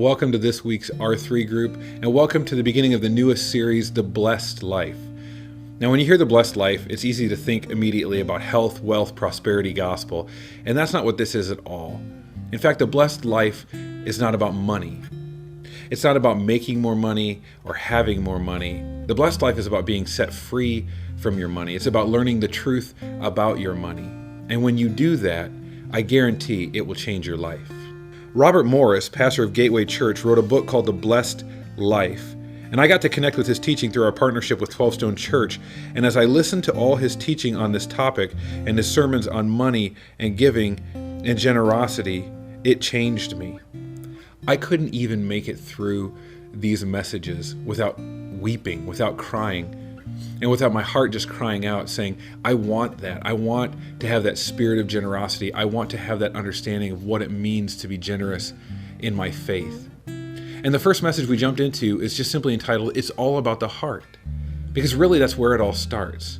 welcome to this week's R3 group, and welcome to the beginning of the newest series, The Blessed Life. Now, when you hear The Blessed Life, it's easy to think immediately about health, wealth, prosperity, gospel, and that's not what this is at all. In fact, the blessed life is not about money. It's not about making more money or having more money. The blessed life is about being set free from your money. It's about learning the truth about your money. And when you do that, I guarantee it will change your life. Robert Morris, pastor of Gateway Church, wrote a book called The Blessed Life. And I got to connect with his teaching through our partnership with 12 Stone Church. And as I listened to all his teaching on this topic and his sermons on money and giving and generosity, it changed me. I couldn't even make it through these messages without weeping, without crying, and without my heart just crying out saying, I want that. I want to have that spirit of generosity. I want to have that understanding of what it means to be generous in my faith. And the first message we jumped into is just simply entitled, It's All About the Heart. Because really that's where it all starts.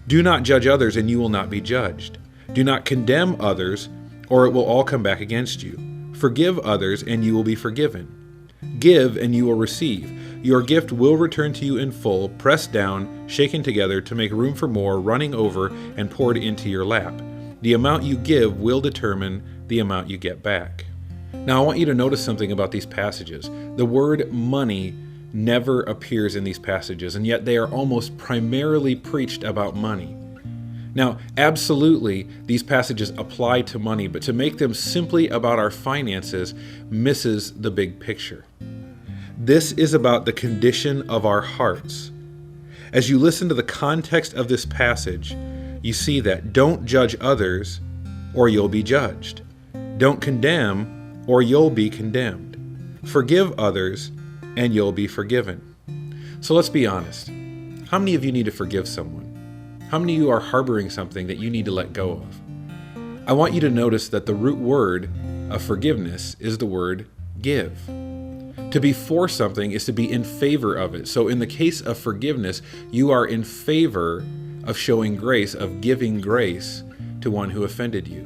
Do not judge others and you will not be judged. Do not condemn others or it will all come back against you. Forgive others and you will be forgiven. Give and you will receive. Your gift will return to you in full, pressed down, shaken together to make room for more, running over and poured into your lap. The amount you give will determine the amount you get back. Now I want you to notice something about these passages. The word money never appears in these passages, and yet they are almost primarily preached about money. Now, absolutely, these passages apply to money, but to make them simply about our finances misses the big picture. This is about the condition of our hearts. As you listen to the context of this passage, you see that don't judge others or you'll be judged. Don't condemn or you'll be condemned. Forgive others and you'll be forgiven. So let's be honest. How many of you need to forgive someone? How many of you are harboring something that you need to let go of? I want you to notice that the root word of forgiveness is the word give. To be for something is to be in favor of it. So in the case of forgiveness, you are in favor of showing grace, of giving grace to one who offended you.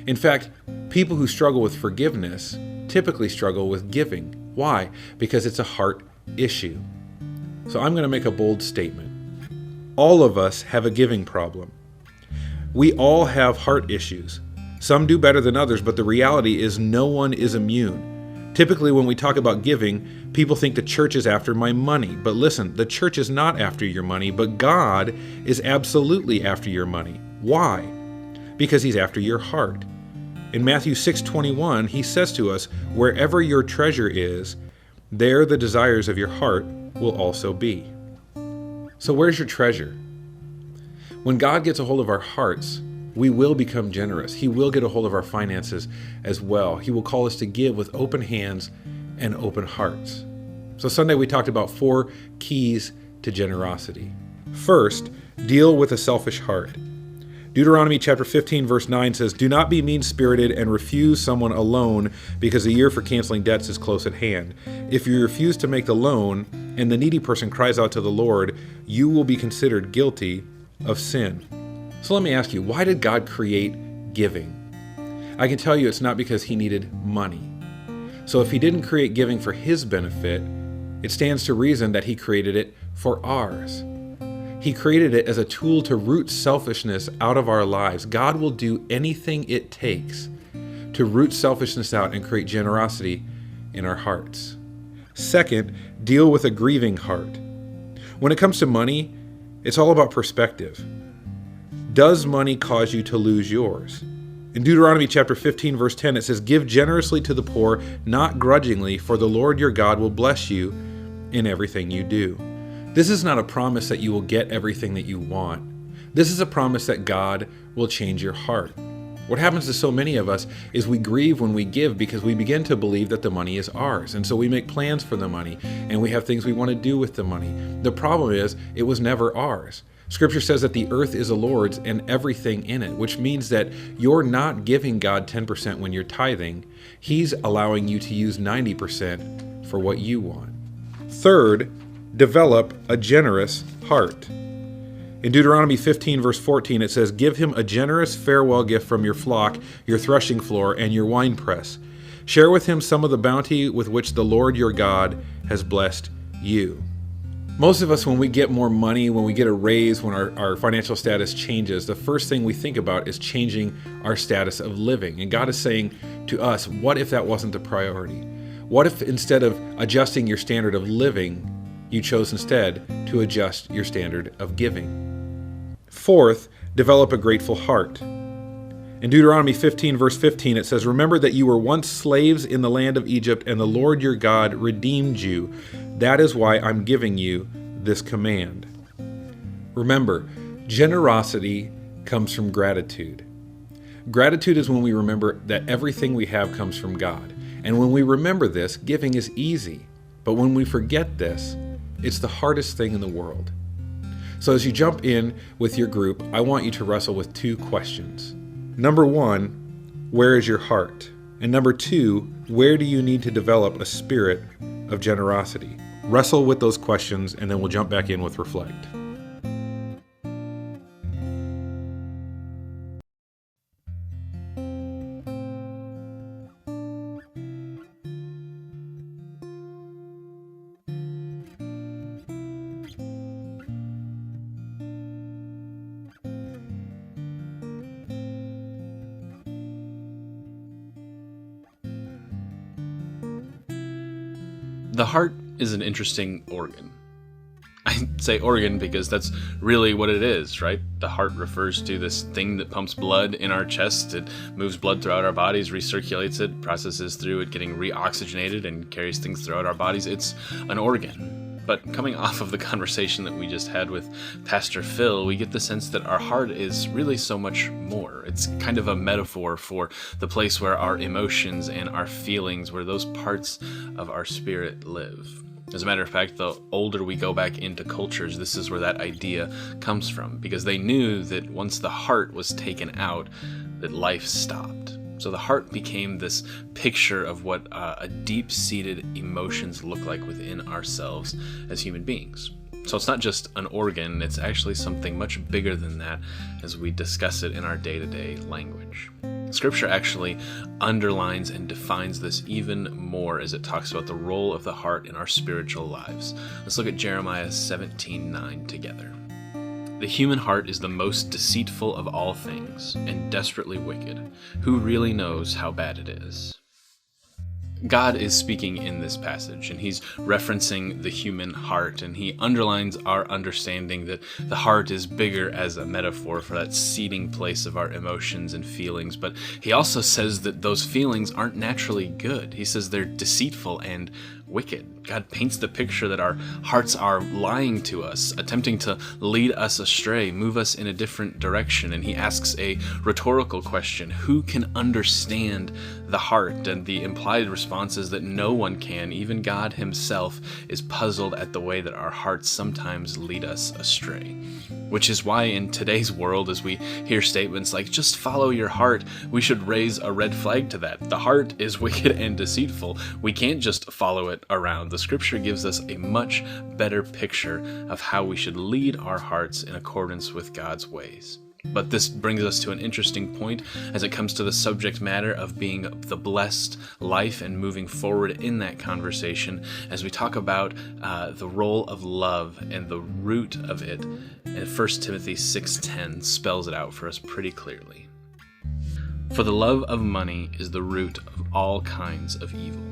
In fact, people who struggle with forgiveness typically struggle with giving. Why? Because it's a heart issue. So I'm going to make a bold statement. All of us have a giving problem. We all have heart issues. Some do better than others, but the reality is no one is immune. Typically, when we talk about giving, people think the church is after my money. But listen, the church is not after your money, but God is absolutely after your money. Why? Because He's after your heart. In Matthew 6:21, He says to us, wherever your treasure is, there the desires of your heart will also be. So where's your treasure? When God gets a hold of our hearts, we will become generous. He will get a hold of our finances as well. He will call us to give with open hands and open hearts. So Sunday we talked about 4 keys to generosity. First, deal with a selfish heart. Deuteronomy chapter 15 verse 9 says, Do not be mean-spirited and refuse someone a loan because the year for canceling debts is close at hand. If you refuse to make the loan and the needy person cries out to the Lord, you will be considered guilty of sin. So let me ask you, why did God create giving? I can tell you it's not because He needed money. So if He didn't create giving for His benefit, it stands to reason that He created it for ours. He created it as a tool to root selfishness out of our lives. God will do anything it takes to root selfishness out and create generosity in our hearts. Second, deal with a grieving heart. When it comes to money, it's all about perspective. Does money cause you to lose yours? In Deuteronomy chapter 15, verse 10, it says, Give generously to the poor, not grudgingly, for the Lord your God will bless you in everything you do. This is not a promise that you will get everything that you want. This is a promise that God will change your heart. What happens to so many of us is we grieve when we give because we begin to believe that the money is ours. And so we make plans for the money and we have things we want to do with the money. The problem is it was never ours. Scripture says that the earth is the Lord's and everything in it, which means that you're not giving God 10% when you're tithing. He's allowing you to use 90% for what you want. Third, develop a generous heart. In Deuteronomy 15, verse 14, it says, Give him a generous farewell gift from your flock, your threshing floor, and your winepress. Share with him some of the bounty with which the Lord your God has blessed you. Most of us, when we get more money, when we get a raise, when our financial status changes, the first thing we think about is changing our status of living. And God is saying to us, what if that wasn't the priority? What if instead of adjusting your standard of living, you chose instead to adjust your standard of giving? Fourth, develop a grateful heart. In Deuteronomy 15, verse 15, it says, "Remember that you were once slaves in the land of Egypt, and the Lord your God redeemed you. That is why I'm giving you this command." Remember, generosity comes from gratitude. Gratitude is when we remember that everything we have comes from God. And when we remember this, giving is easy. But when we forget this, it's the hardest thing in the world. So as you jump in with your group, I want you to wrestle with two questions. Number one, where is your heart? And number two, where do you need to develop a spirit of generosity? Wrestle with those questions, and then we'll jump back in with Reflect. The heart is an interesting organ. I say organ because that's really what it is, right? The heart refers to this thing that pumps blood in our chest. It moves blood throughout our bodies, recirculates it, processes through it, getting reoxygenated, and carries things throughout our bodies. It's an organ. But coming off of the conversation that we just had with Pastor Phil, we get the sense that our heart is really so much more. It's kind of a metaphor for the place where our emotions and our feelings, where those parts of our spirit live. As a matter of fact, the older we go back into cultures, this is where that idea comes from, because they knew that once the heart was taken out, that life stopped. So the heart became this picture of what a deep-seated emotions look like within ourselves as human beings. So it's not just an organ, it's actually something much bigger than that as we discuss it in our day-to-day language. Scripture actually underlines and defines this even more as it talks about the role of the heart in our spiritual lives. Let's look at Jeremiah 17:9 together. "The human heart is the most deceitful of all things and desperately wicked. Who really knows how bad it is?" God is speaking in this passage, and he's referencing the human heart, and he underlines our understanding that the heart is bigger as a metaphor for that seating place of our emotions and feelings, but he also says that those feelings aren't naturally good. He says they're deceitful and wicked. God paints the picture that our hearts are lying to us, attempting to lead us astray, move us in a different direction, and he asks a rhetorical question: who can understand the heart? And the implied response is that no one can. Even God himself is puzzled at the way that our hearts sometimes lead us astray. Which is why in today's world, as we hear statements like, just follow your heart, we should raise a red flag to that. The heart is wicked and deceitful. We can't just follow it around. The scripture gives us a much better picture of how we should lead our hearts in accordance with God's ways. But this brings us to an interesting point as it comes to the subject matter of being the blessed life and moving forward in that conversation as we talk about the role of love and the root of it. And 1 Timothy 6:10 spells it out for us pretty clearly. "For the love of money is the root of all kinds of evil."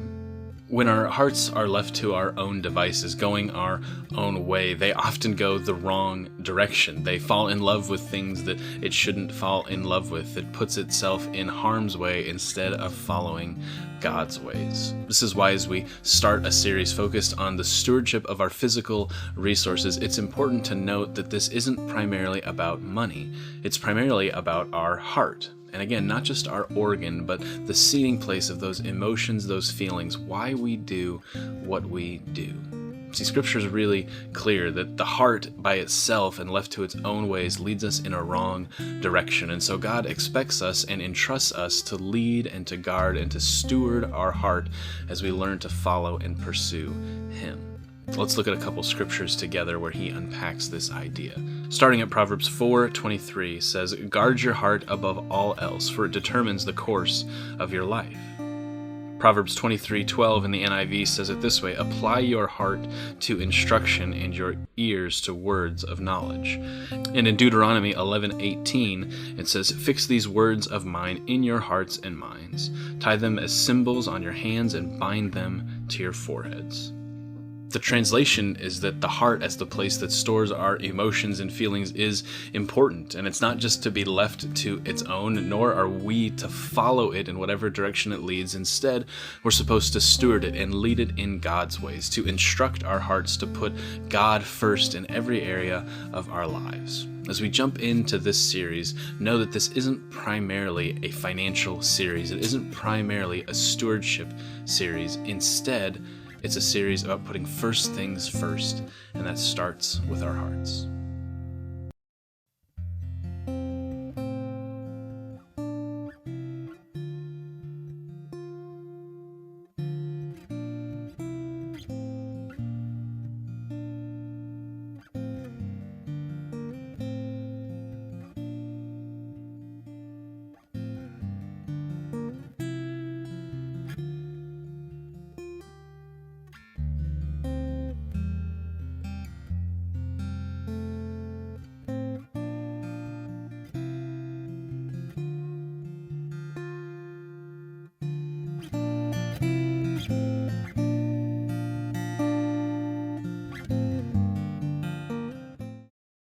When our hearts are left to our own devices, going our own way, they often go the wrong direction. They fall in love with things that it shouldn't fall in love with. It puts itself in harm's way instead of following God's ways. This is why as we start a series focused on the stewardship of our physical resources, it's important to note that this isn't primarily about money. It's primarily about our heart. And again, not just our organ, but the seating place of those emotions, those feelings, why we do what we do. See, Scripture is really clear that the heart by itself and left to its own ways leads us in a wrong direction. And so God expects us and entrusts us to lead and to guard and to steward our heart as we learn to follow and pursue Him. Let's look at a couple scriptures together where he unpacks this idea. Starting at Proverbs 4:23 says, "Guard your heart above all else, for it determines the course of your life." Proverbs 23:12 in the NIV says it this way: apply your heart to instruction and your ears to words of knowledge. And in Deuteronomy 11:18 it says, fix these words of mine in your hearts and minds. Tie them as symbols on your hands and bind them to your foreheads. The translation is that the heart, as the place that stores our emotions and feelings, is important, and it's not just to be left to its own, nor are we to follow it in whatever direction it leads. Instead, we're supposed to steward it and lead it in God's ways, to instruct our hearts to put God first in every area of our lives. As we jump into this series, know that this isn't primarily a financial series. It isn't primarily a stewardship series. Instead, it's a series about putting first things first, and that starts with our hearts.